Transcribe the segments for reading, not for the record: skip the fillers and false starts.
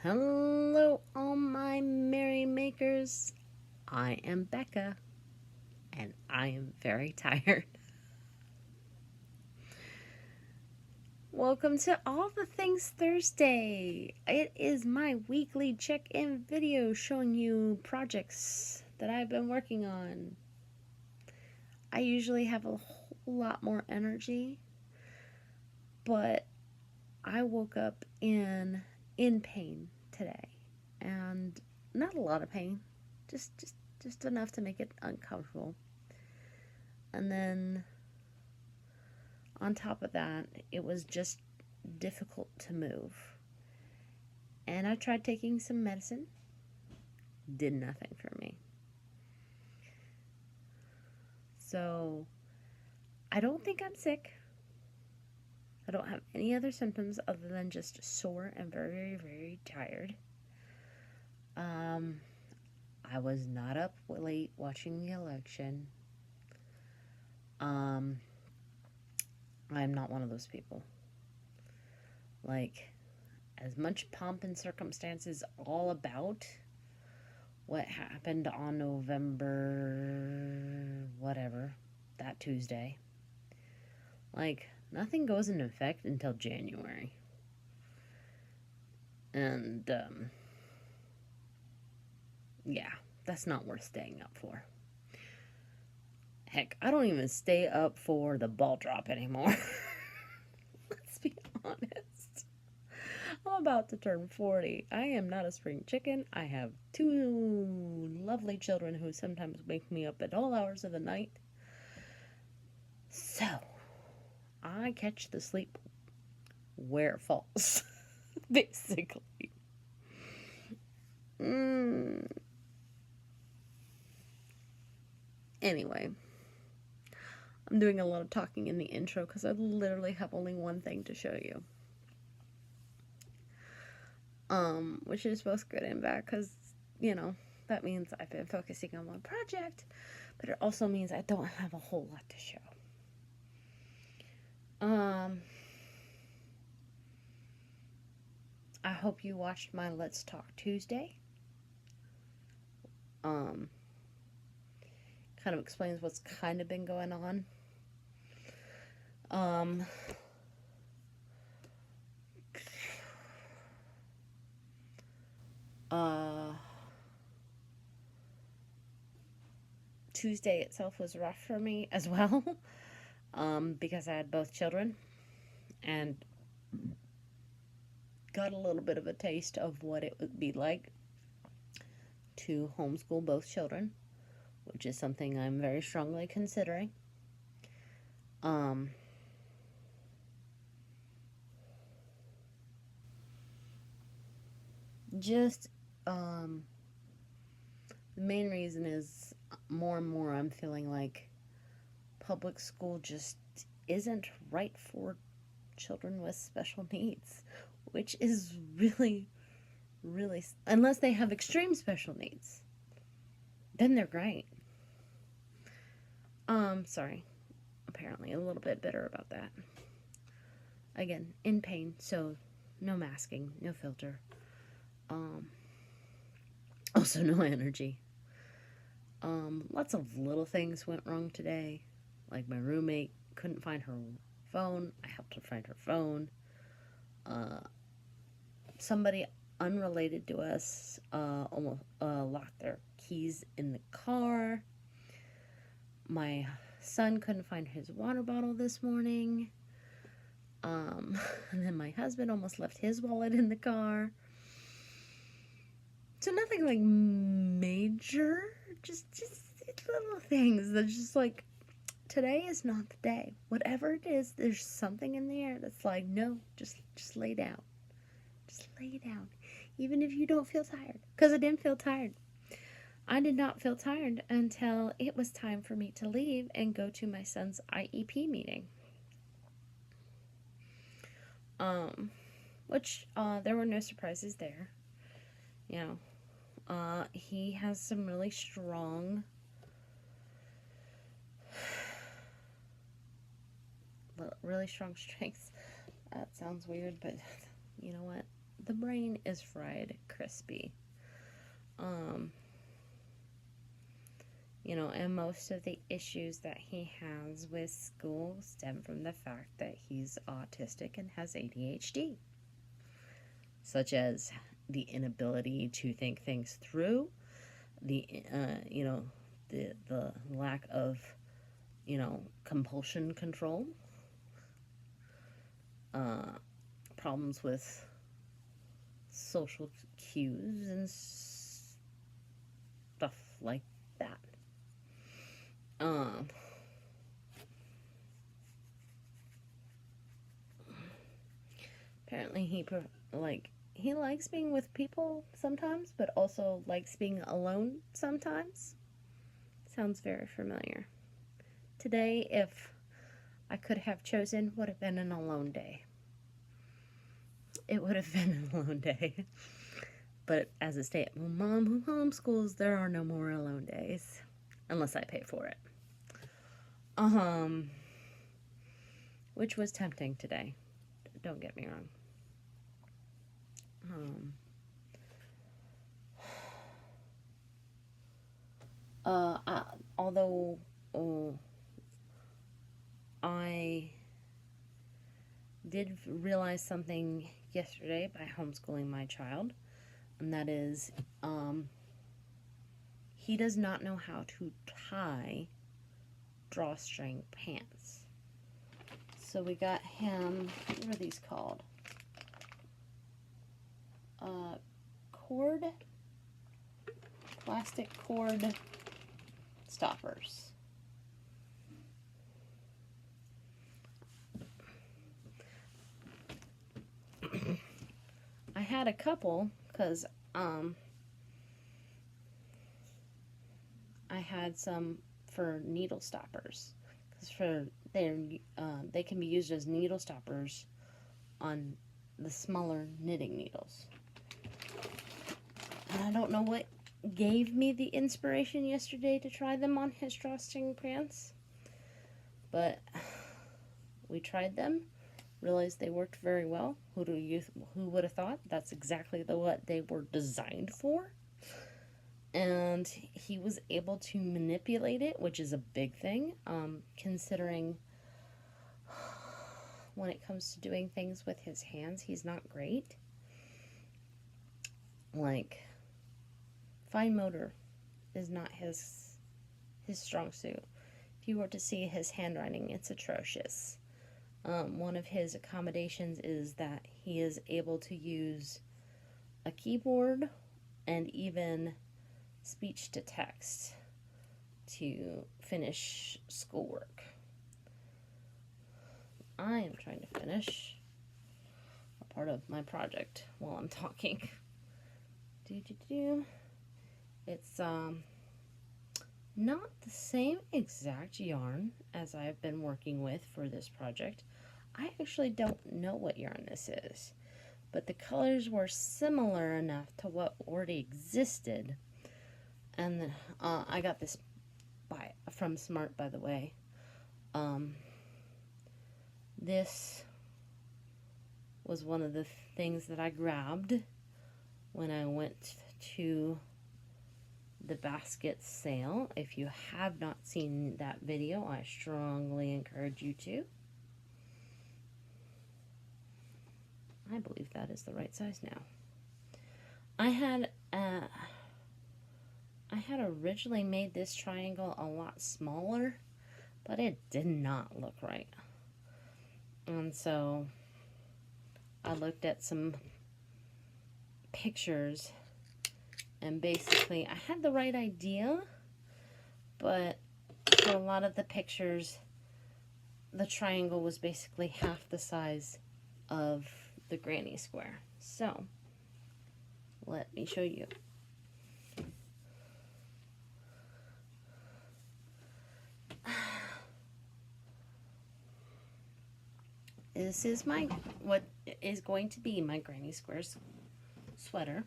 Hello, all my merry makers. I am Becca, and I am very tired. Welcome to All the Things Thursday. It is my weekly check-in video showing you projects that I've been working on. I usually have a whole lot more energy, but I woke up in pain today, and not a lot of pain, just enough to make it uncomfortable. And then on top of that, it was just difficult to move. And I tried taking some medicine, did nothing for me. So I don't think I'm sick. I don't have any other symptoms other than just sore and very, very tired. I was not up late watching the election. I'm not one of those people. Like, as much pomp and circumstance is all about what happened on November, whatever, that Tuesday. Like, nothing goes into effect until January. And, yeah, that's not worth staying up for. Heck, I don't even stay up for the ball drop anymore. Let's be honest. I'm about to turn 40. I am not a spring chicken. I have two lovely children who sometimes wake me up at all hours of the night. So, I catch the sleep where it falls, basically. Anyway, I'm doing a lot of talking in the intro because I literally have only one thing to show you. Which is both good and bad because, that means I've been focusing on one project, but it also means I don't have a whole lot to show. I hope you watched my Let's Talk Tuesday. Kind of explains what's kind of been going on. Tuesday itself was rough for me as well, because I had both children and got a little bit of a taste of what it would be like to homeschool both children, which is something I'm very strongly considering. The main reason is more and more I'm feeling like public school just isn't right for children with special needs, which is really, unless they have extreme special needs, then they're great. Sorry. Apparently a little bit bitter about that. Again, in pain, so no masking, no filter. Also no energy. Lots of little things went wrong today. Like my roommate couldn't find her phone. I helped her find her phone. Somebody unrelated to us almost locked their keys in the car. My son couldn't find his water bottle this morning. And then my husband almost left his wallet in the car. So nothing like major, just little things that just like, today is not the day. Whatever it is, there's something in the air that's like, no, just lay down. Just lay down. Even if you don't feel tired. Because I didn't feel tired. I did not feel tired until it was time for me to leave and go to my son's IEP meeting. Which, there were no surprises there. He has some really strong strengths. That sounds weird, but you know what? The brain is fried crispy. You know, and most of the issues that he has with school stem from the fact that he's autistic and has ADHD, such as the inability to think things through, the the lack of compulsion control, problems with social cues and stuff like that. Apparently he likes being with people sometimes, but also likes being alone sometimes. Sounds very familiar. Today, if I could have chosen, would have been an alone day. It would have been an alone day. But as a stay-at-home mom who homeschools, there are no more alone days. Unless I pay for it. Which was tempting today. Don't get me wrong. Although I did realize something yesterday by homeschooling my child, and that is, he does not know how to tie drawstring pants. So we got him, what are these called? Plastic cord stoppers. I had a couple because I had some for needle stoppers, because they can be used as needle stoppers on the smaller knitting needles. And I don't know what gave me the inspiration yesterday to try them on his drawstring pants, but we tried them, realized they worked very well. Who would have thought? That's exactly what they were designed for. And he was able to manipulate it, which is a big thing, considering when it comes to doing things with his hands, he's not great. Like, fine motor is not his strong suit. If you were to see his handwriting, it's atrocious. One of his accommodations is that he is able to use a keyboard and even speech to text to finish schoolwork. I am trying to finish a part of my project while I'm talking. It's not the same exact yarn as I've been working with for this project. I actually don't know what yarn this is, but the colors were similar enough to what already existed. And I got this from Smart, by the way. This was one of the things that I grabbed when I went to the basket sale. If you have not seen that video, I strongly encourage you to. I believe that is the right size now. I had originally made this triangle a lot smaller, but it did not look right. And so I looked at some pictures, and basically I had the right idea, but for a lot of the pictures, the triangle was basically half the size of the granny square. So let me show you. This is what is going to be my granny square sweater,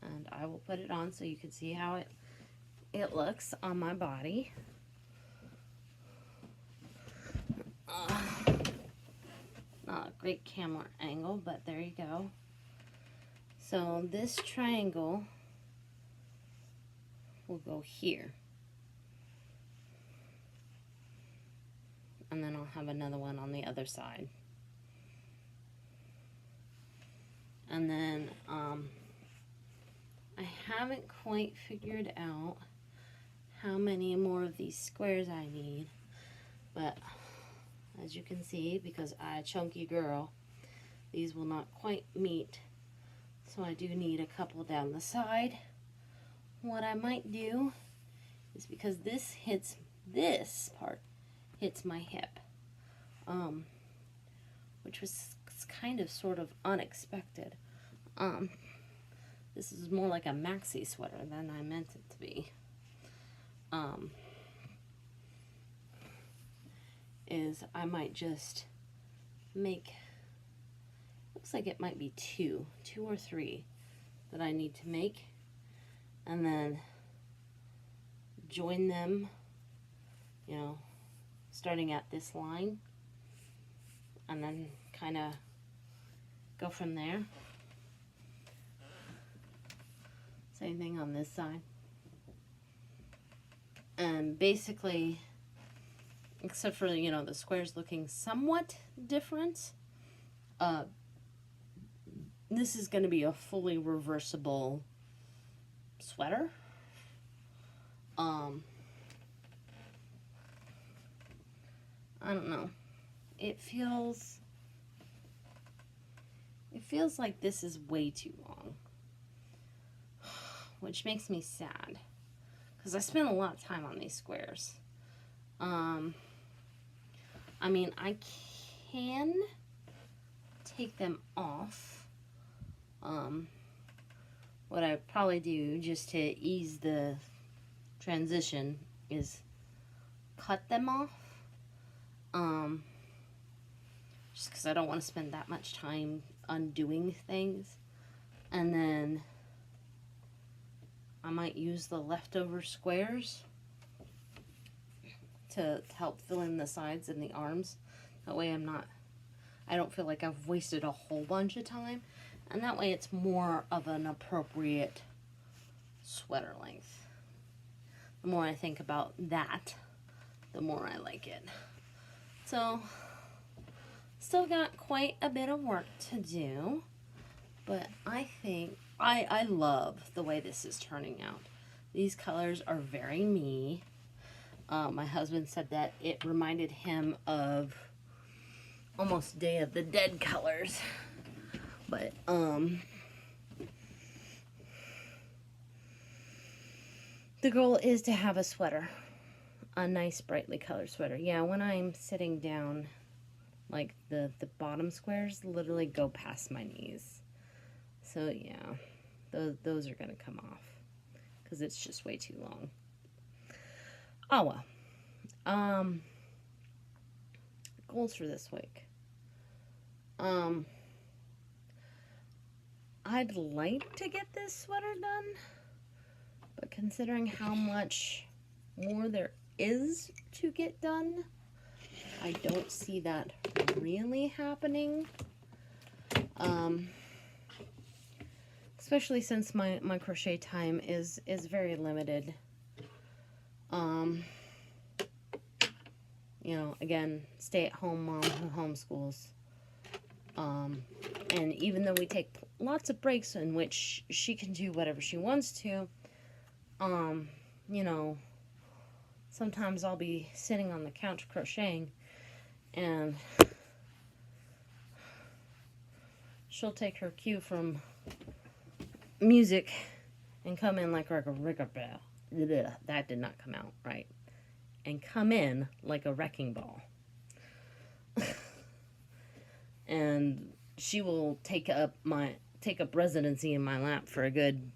and I will put it on so you can see how it looks on my body. Not a great camera angle, but there you go. So this triangle will go here. And then I'll have another one on the other side. And then I haven't quite figured out how many more of these squares I need, but as you can see, because I'm a chunky girl, these will not quite meet, so I do need a couple down the side. What I might do is, because this part hits my hip, which was kind of sort of unexpected. This is more like a maxi sweater than I meant it to be. Is I might just make, looks like it might be two or three that I need to make, and then join them, you know, starting at this line, and then kind of go from there. Same thing on this side. And basically, except for, you know, the squares looking somewhat different, this is going to be a fully reversible sweater. I don't know. It feels like this is way too long, which makes me sad, because I spent a lot of time on these squares. I mean, I can take them off. What I probably do, just to ease the transition, is cut them off. Just because I don't want to spend that much time undoing things. And then I might use the leftover squares to help fill in the sides and the arms. That way I don't feel like I've wasted a whole bunch of time. And that way it's more of an appropriate sweater length. The more I think about that, the more I like it. So, still got quite a bit of work to do, but I think I love the way this is turning out. These colors are very me. My husband said that it reminded him of almost Day of the Dead colors. But, the goal is to have a sweater. A nice brightly colored sweater. Yeah, when I'm sitting down, like the bottom squares literally go past my knees. So yeah, those are going to come off because it's just way too long. Oh well. Goals for this week. I'd like to get this sweater done, but considering how much more there is to get done, I don't see that really happening. Especially since my crochet time is very limited. You know, again, stay-at-home mom who homeschools. And even though we take lots of breaks in which she can do whatever she wants to, you know, sometimes I'll be sitting on the couch crocheting, and she'll take her cue from music and come in like a bell. That did not come out right. And come in like a wrecking ball. And she will take up residency in my lap for a good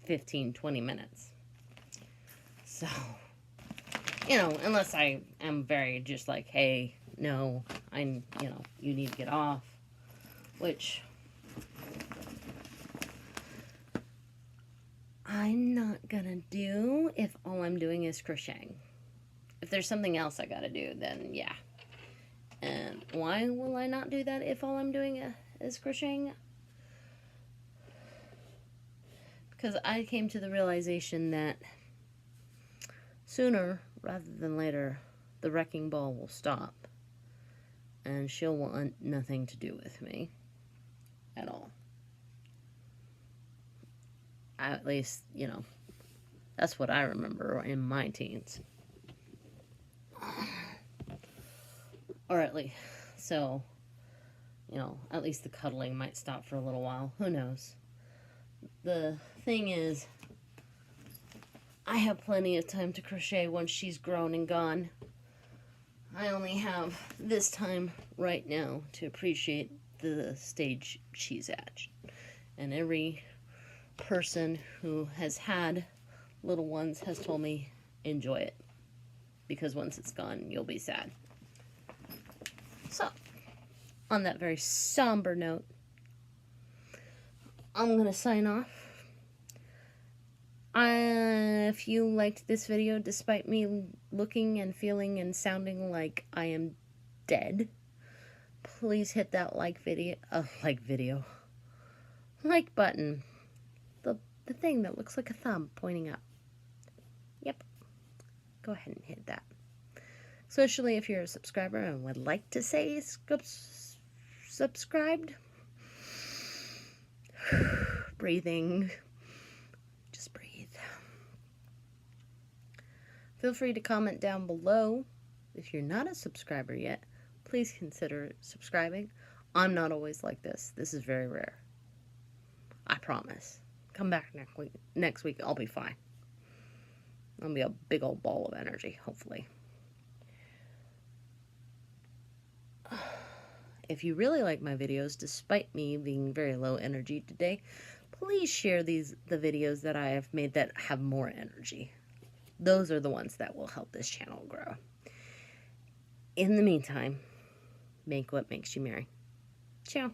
15-20 minutes. So, you know, unless I am very just like, hey, no, you need to get off, which I'm not gonna do if all I'm doing is crocheting. If there's something else I gotta do, then yeah. And why will I not do that if all I'm doing is crocheting? Because I came to the realization that sooner rather than later, the wrecking ball will stop. And she'll want nothing to do with me at all. At least, you know, that's what I remember in my teens. Or at least, so, you know, at least the cuddling might stop for a little while. Who knows? The thing is, I have plenty of time to crochet once she's grown and gone. I only have this time right now to appreciate the stage she's at. And every person who has had little ones has told me, enjoy it. Because once it's gone, you'll be sad. So, on that very somber note, I'm going to sign off. If you liked this video, despite me looking and feeling and sounding like I am dead, please hit that like button. The thing that looks like a thumb pointing up. Yep. Go ahead and hit that. Especially if you're a subscriber and would like to say subscribed. Breathing. Just breathe. Feel free to comment down below. If you're not a subscriber yet, please consider subscribing. I'm not always like this. This is very rare. I promise. Come back next week. I'll be fine. I'll be a big old ball of energy, hopefully. If you really like my videos, despite me being very low energy today, please share the videos that I have made that have more energy. Those are the ones that will help this channel grow. In the meantime, make what makes you merry. Ciao.